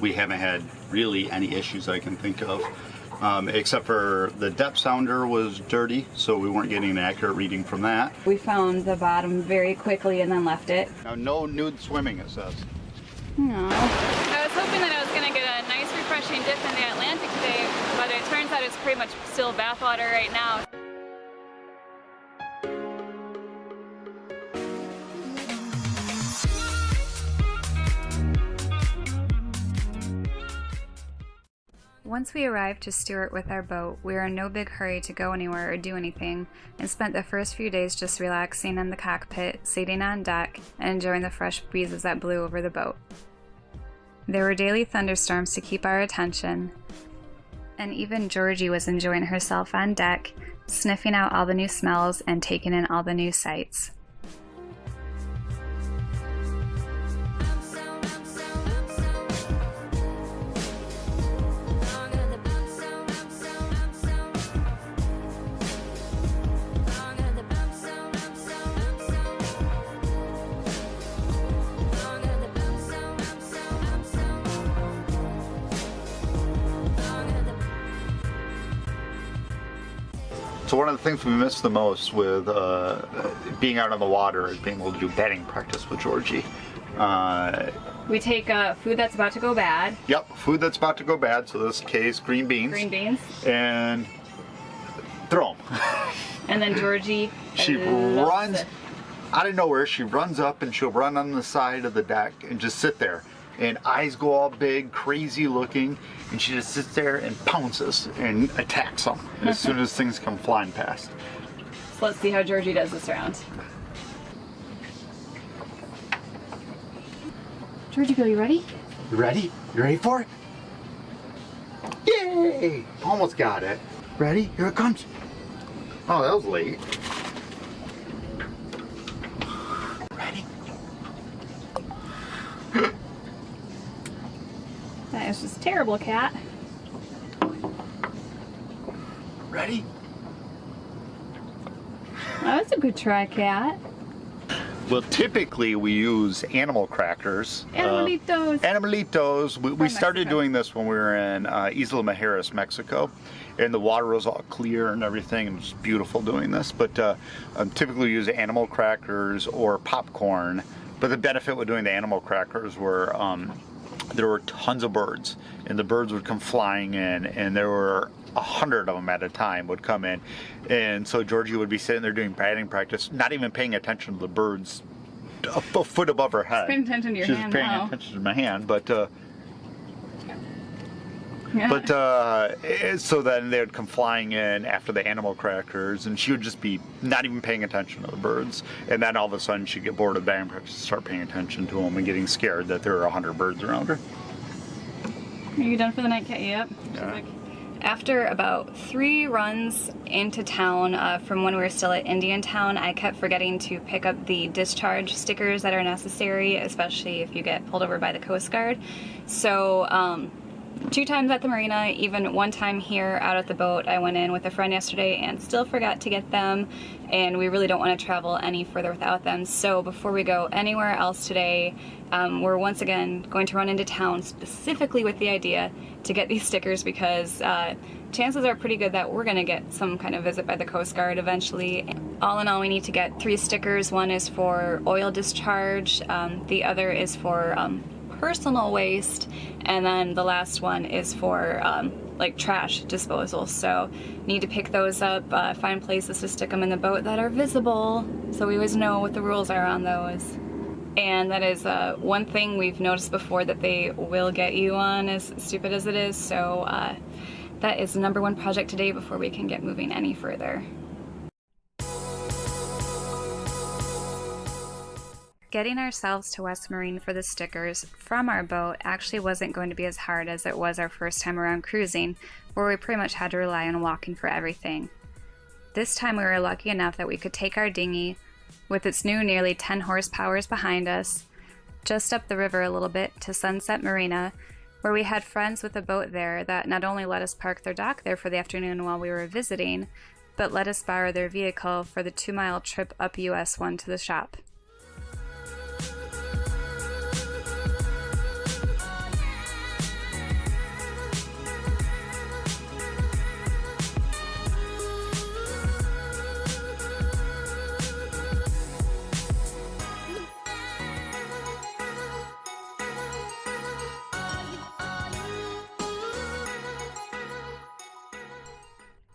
we haven't had really any issues I can think of. Except for the depth sounder was dirty, so we weren't getting an accurate reading from that. We found the bottom very quickly and then left it. Now, no nude swimming, it says. No. I was hoping that I was going to get a nice refreshing dip in the Atlantic today, but it turns out it's pretty much still bathwater right now. Once we arrived to Stuart with our boat, we were in no big hurry to go anywhere or do anything, and spent the first few days just relaxing in the cockpit, sitting on deck, and enjoying the fresh breezes that blew over the boat. There were daily thunderstorms to keep our attention, and even Georgie was enjoying herself on deck, sniffing out all the new smells and taking in all the new sights. So one of the things we miss the most with being out on the water is being able to do batting practice with Georgie. We take food that's about to go bad. Yep, food that's about to go bad, so in this case, green beans. Green beans. And throw them. And then Georgie she runs out of nowhere, she runs up and she'll run on the side of the deck and just sit there. And eyes go all big, crazy looking, and she just sits there and pounces and attacks them as soon as things come flying past. So let's see how Georgie does this round. Georgie, are you ready? You ready? You ready for it? Yay! Almost got it. Ready? Here it comes. Oh, that was late. Ready? That is just terrible, cat. Ready? That was a good try, cat. Well, typically we use animal crackers. Animalitos. Animalitos. We started Mexico. doing this when we were in Isla Mujeres, Mexico. And the water was all clear and everything. It was beautiful doing this. But typically we use animal crackers or popcorn. But the benefit with doing the animal crackers were there were tons of birds. And the birds would come flying in. And there were 100 of them at a time would come in. And so Georgie would be sitting there doing batting practice, not even paying attention to the birds a foot above her head. Paying attention to your hand. She's paying now. attention to my hand, but so then they would come flying in after the animal crackers, and she would just be not even paying attention to the birds. And then all of a sudden she'd get bored of batting practice, start paying attention to them, and getting scared that there were 100 birds around her. Are you done for the night, cat? Yep. Yeah. After about 3 runs into town from when we were still at Indiantown, I kept forgetting to pick up the discharge stickers that are necessary, especially if you get pulled over by the Coast Guard. So 2 times at the marina, even 1 time here out at the boat, I went in with a friend yesterday and still forgot to get them, and we really don't want to travel any further without them. So before we go anywhere else today, we're once again going to run into town specifically with the idea to get these stickers, because chances are pretty good that we're going to get some kind of visit by the Coast Guard eventually. All in all, we need to get 3 stickers. One is for oil discharge, the other is for personal waste, and then the last one is for like trash disposal. So need to pick those up, find places to stick them in the boat that are visible, so we always know what the rules are on those. And that is one thing we've noticed before that they will get you on, as stupid as it is. So that is the #1 project today before we can get moving any further. Getting ourselves to West Marine for the stickers from our boat actually wasn't going to be as hard as it was our first time around cruising, where we pretty much had to rely on walking for everything. This time we were lucky enough that we could take our dinghy, with its new nearly 10 horsepowers behind us, just up the river a little bit to Sunset Marina, where we had friends with a boat there that not only let us park their dock there for the afternoon while we were visiting, but let us borrow their vehicle for the 2-mile trip up US 1 to the shop.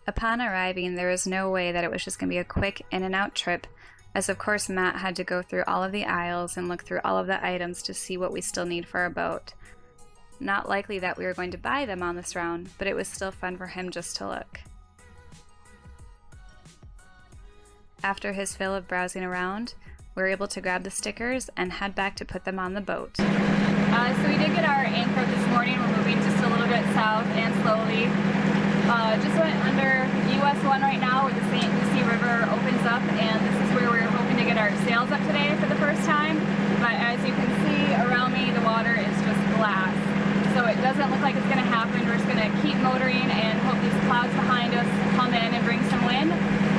Upon arriving, there was no way that it was just going to be a quick in and out trip, as of course Matt had to go through all of the aisles and look through all of the items to see what we still need for our boat. Not likely that we were going to buy them on this round, but it was still fun for him just to look. After his fill of browsing around, we were able to grab the stickers and head back to put them on the boat. So we did get our anchor this morning. We're moving just a little bit south and slowly. Just went under US 1 right now where the Lucie River opens up, and this is where we're hoping to get our sails up today for the first time. But as you can see around me, the water is just glass. So it doesn't look like it's going to happen. We're just going to keep motoring and hope these clouds behind us come in and bring some wind.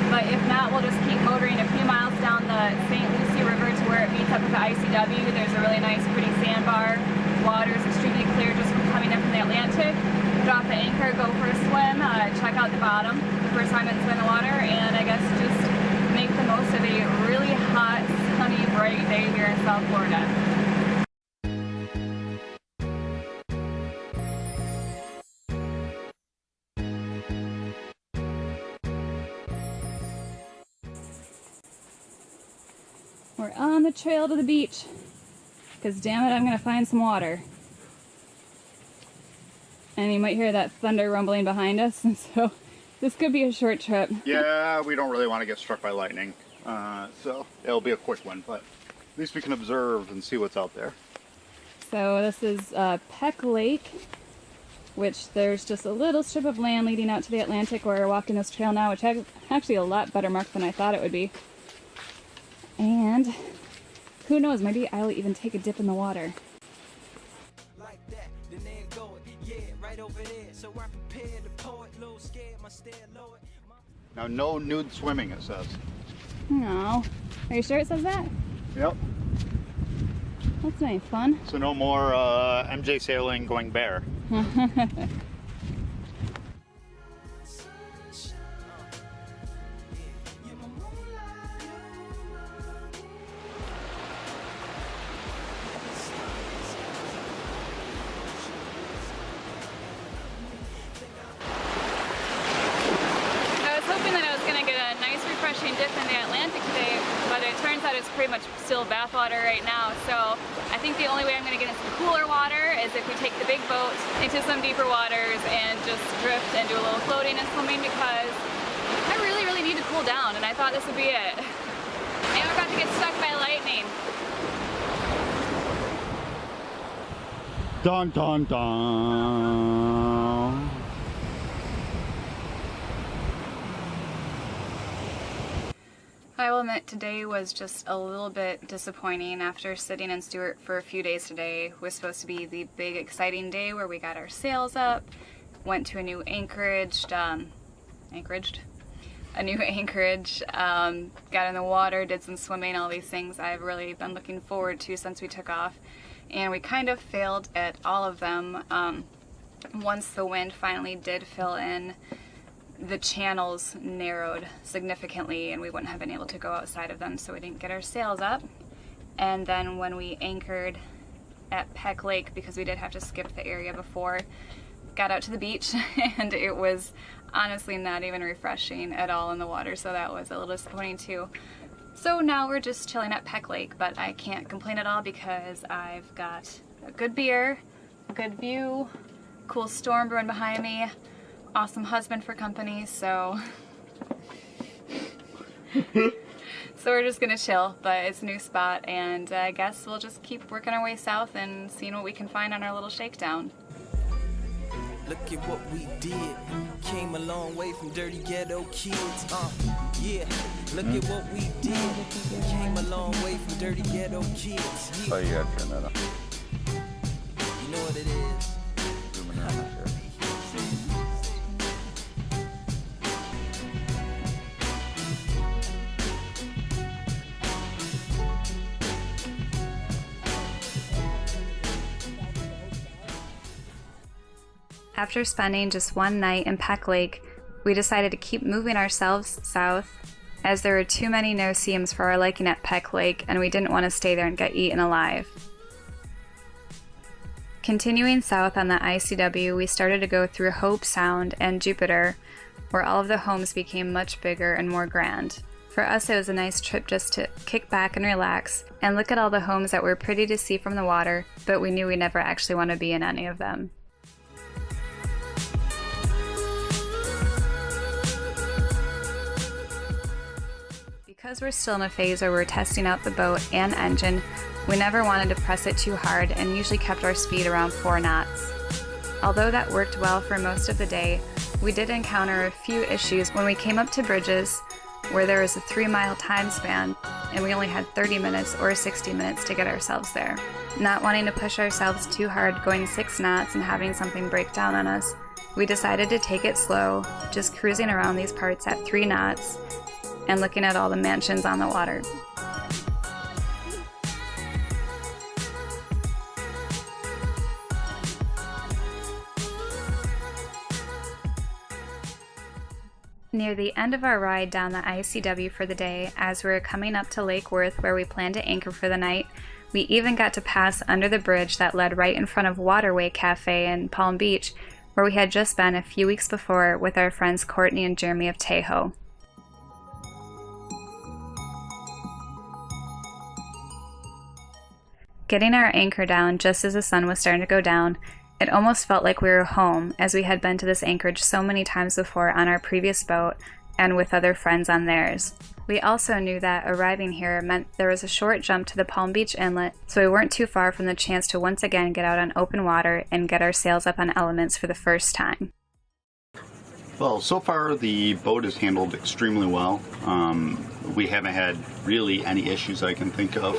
But if not, we'll just keep motoring a few miles down the St. Lucie River to where it meets up with the ICW. There's a really nice, pretty sandbar. Water is extremely clear just from coming in from the Atlantic. Drop the anchor, go for a swim, check out the bottom the first time it's in the water, and I guess just make the most of a really hot, sunny, bright day here in South Florida. We're on the trail to the beach, because damn it, I'm going to find some water. And you might hear that thunder rumbling behind us, and so this could be a short trip. Yeah, we don't really want to get struck by lightning, so it'll be a quick one, but at least we can observe and see what's out there. So this is Peck Lake, which there's just a little strip of land leading out to the Atlantic where we're walking this trail now, which has actually a lot better mark than I thought it would be. And who knows, maybe I'll even take a dip in the water. Now, no nude swimming, it says. No. Are you sure it says that? Yep. That's nice fun. So no more MJ sailing going bare. Dip in the Atlantic today, but it turns out it's pretty much still bathwater right now, so I think the only way I'm going to get into cooler water is if we take the big boat into some deeper waters and just drift and do a little floating and swimming, because I really need to cool down, and I thought this would be it. And we're about to get struck by lightning. Dun dun dun. I will admit today was just a little bit disappointing. After sitting in Stuart for a few days today, it was supposed to be the big exciting day where we got our sails up, went to a new anchorage, got in the water, did some swimming, all these things I've really been looking forward to since we took off. And we kind of failed at all of them. Once the wind finally did fill in, the channels narrowed significantly and we wouldn't have been able to go outside of them, so we didn't get our sails up. And then when we anchored at Peck Lake, because we did have to skip the area before, got out to the beach and it was honestly not even refreshing at all in the water, so that was a little disappointing too. So now we're just chilling at Peck Lake, but I can't complain at all because I've got a good beer, a good view, cool storm brewing behind me, awesome husband for company, so we're just gonna chill. But it's a new spot, and I guess we'll just keep working our way south and seeing what we can find on our little shakedown. Look at what we did. Came a long way from dirty ghetto kids. Yeah. Look at what we did. Came a long way from dirty ghetto kids. Yeah. Oh, you gotta turn that up. You know what it is. Zooming in here. After spending just one night in Peck Lake, we decided to keep moving ourselves south, as there were too many no-see-ums for our liking at Peck Lake and we didn't want to stay there and get eaten alive. Continuing south on the ICW, we started to go through Hope Sound and Jupiter, where all of the homes became much bigger and more grand. For us, it was a nice trip just to kick back and relax and look at all the homes that were pretty to see from the water, but we knew we never actually want to be in any of them. Because we're still in a phase where we're testing out the boat and engine, we never wanted to press it too hard and usually kept our speed around 4 knots. Although that worked well for most of the day, we did encounter a few issues when we came up to bridges where there was a 3-mile time span and we only had 30 minutes or 60 minutes to get ourselves there. Not wanting to push ourselves too hard going 6 knots and having something break down on us, we decided to take it slow, just cruising around these parts at 3 knots and looking at all the mansions on the water. Near the end of our ride down the ICW for the day, as we were coming up to Lake Worth where we planned to anchor for the night, we even got to pass under the bridge that led right in front of Waterway Cafe in Palm Beach, where we had just been a few weeks before with our friends Courtney and Jeremy of Tahoe. Getting our anchor down just as the sun was starting to go down, it almost felt like we were home, as we had been to this anchorage so many times before on our previous boat and with other friends on theirs. We also knew that arriving here meant there was a short jump to the Palm Beach inlet, so we weren't too far from the chance to once again get out on open water and get our sails up on elements for the first time. Well, so far the boat is handled extremely well. We haven't had really any issues I can think of.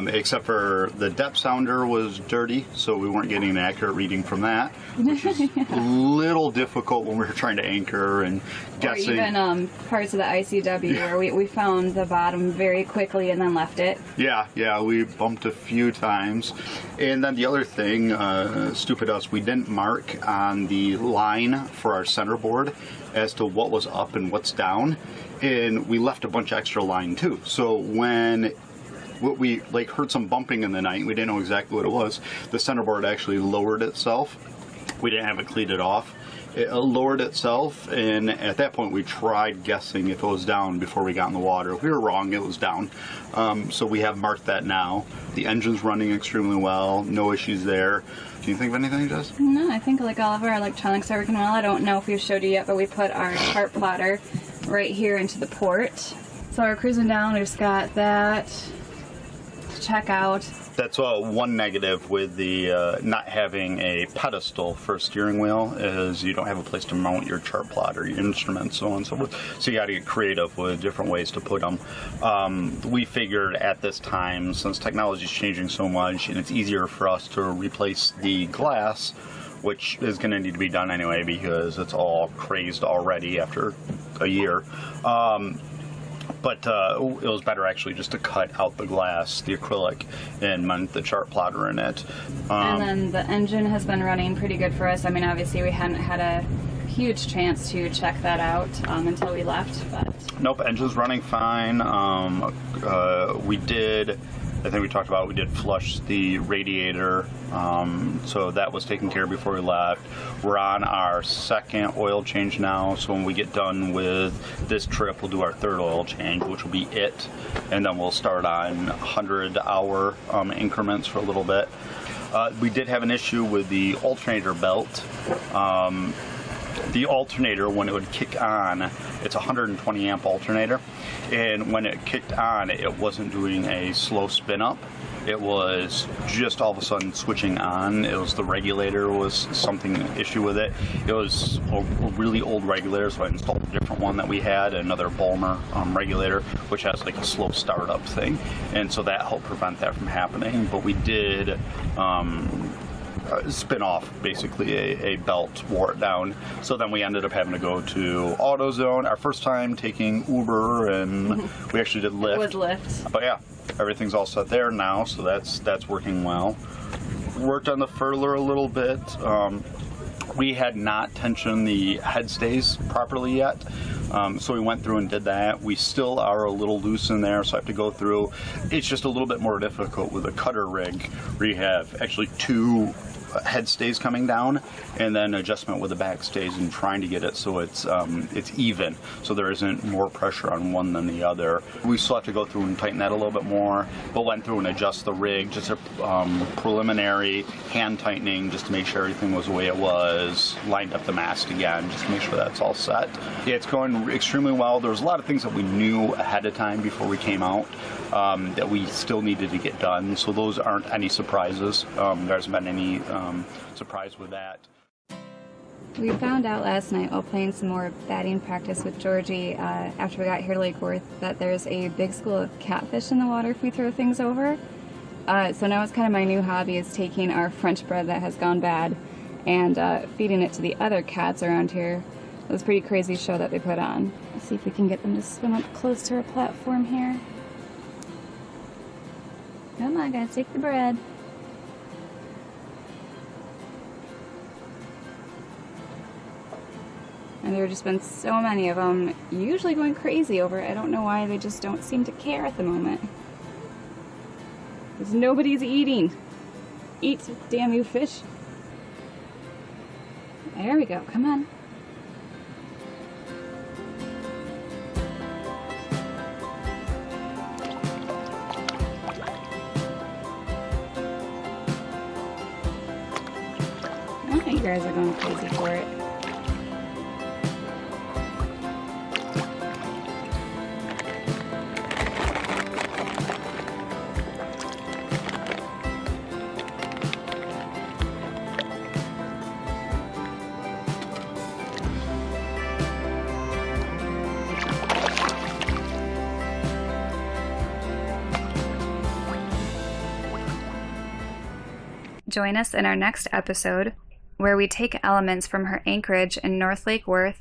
Except for the depth sounder was dirty, so we weren't getting an accurate reading from that, which is a little difficult when we were trying to anchor and guessing. Or even parts of the ICW where we found the bottom very quickly and then left it. Yeah, we bumped a few times. And then the other thing, stupid us, we didn't mark on the line for our centerboard as to what was up and what's down, and we left a bunch of extra line too. So when we heard some bumping in the night, we didn't know exactly what it was, the centerboard actually lowered itself. We didn't have it cleated off. It lowered itself, and at that point we tried guessing if it was down before we got in the water. We were wrong, it was down. So we have marked that now. The engine's running extremely well, no issues there. Do you think of anything, Jess? No, I think like all of our electronics are working well. I don't know if we've showed you yet, but we put our chart plotter right here into the port. So we're cruising down, we just got that to check out. That's one negative with the not having a pedestal for a steering wheel, is you don't have a place to mount your chart plotter, your instruments, so on and so forth. So you got to get creative with different ways to put them. We figured at this time, since technology is changing so much and it's easier for us to replace the glass, which is going to need to be done anyway because it's all crazed already after a year. But it was better actually just to cut out the glass, the acrylic, and mount the chart plotter in it. And then the engine has been running pretty good for us. I mean, obviously we hadn't had a huge chance to check that out until we left. But nope, engine's running fine. We did, I think we talked about, we did flush the radiator, so that was taken care of before we left. We're on our second oil change now, so when we get done with this trip, we'll do our third oil change, which will be it, and then we'll start on 100-hour increments for a little bit. We did have an issue with the alternator belt. The alternator, when it would kick on, it's a 120 amp alternator, and when it kicked on, it wasn't doing a slow spin up. It was just all of a sudden switching on. It was the regulator was something issue with it. It was a really old regulator, so I installed a different one that we had, another Balmer regulator, which has like a slow startup thing, and so that helped prevent that from happening. But we did spin off basically a belt, wore it down, so then we ended up having to go to AutoZone, our first time taking Uber, and we actually did Lyft. It was Lyft. But yeah, everything's all set there now, so that's working well. Worked on the furler a little bit. We had not tensioned the head stays properly yet, so we went through and did that. We still are a little loose in there, so I have to go through. It's just a little bit more difficult with a cutter rig where you have actually two head stays coming down, and then adjustment with the back stays, and trying to get it so it's even, so there isn't more pressure on one than the other. We still have to go through and tighten that a little bit more, but went through and adjust the rig, just a preliminary hand tightening just to make sure everything was the way it was, lined up the mast again just to make sure that's all set. Yeah, it's going extremely well. There was a lot of things that we knew ahead of time before we came out that we still needed to get done, so those aren't any surprises. There hasn't been any surprise with that. We found out last night while playing some more batting practice with Georgie after we got here to Lake Worth that there's a big school of catfish in the water if we throw things over. So now it's kind of my new hobby is taking our French bread that has gone bad and feeding it to the other cats around here. It was a pretty crazy show that they put on. Let's see if we can get them to swim up close to our platform here. Come on guys, take the bread. And there have just been so many of them, usually going crazy over it. I don't know why, they just don't seem to care at the moment. Because nobody's eating. Eat, damn you fish. There we go, come on. I think you guys are going crazy for it. Join us in our next episode, where we take elements from her anchorage in North Lake Worth,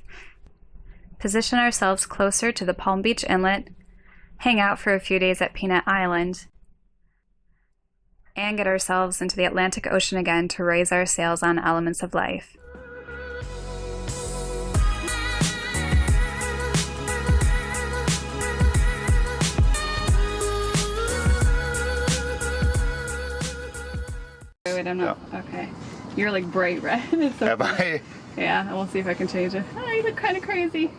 position ourselves closer to the Palm Beach Inlet, hang out for a few days at Peanut Island, and get ourselves into the Atlantic Ocean again to raise our sails on elements of life. Wait, I'm not. Yeah. Okay. You're like bright red. So Am I? yeah, we'll see if I can change it. Oh, you look kind of crazy.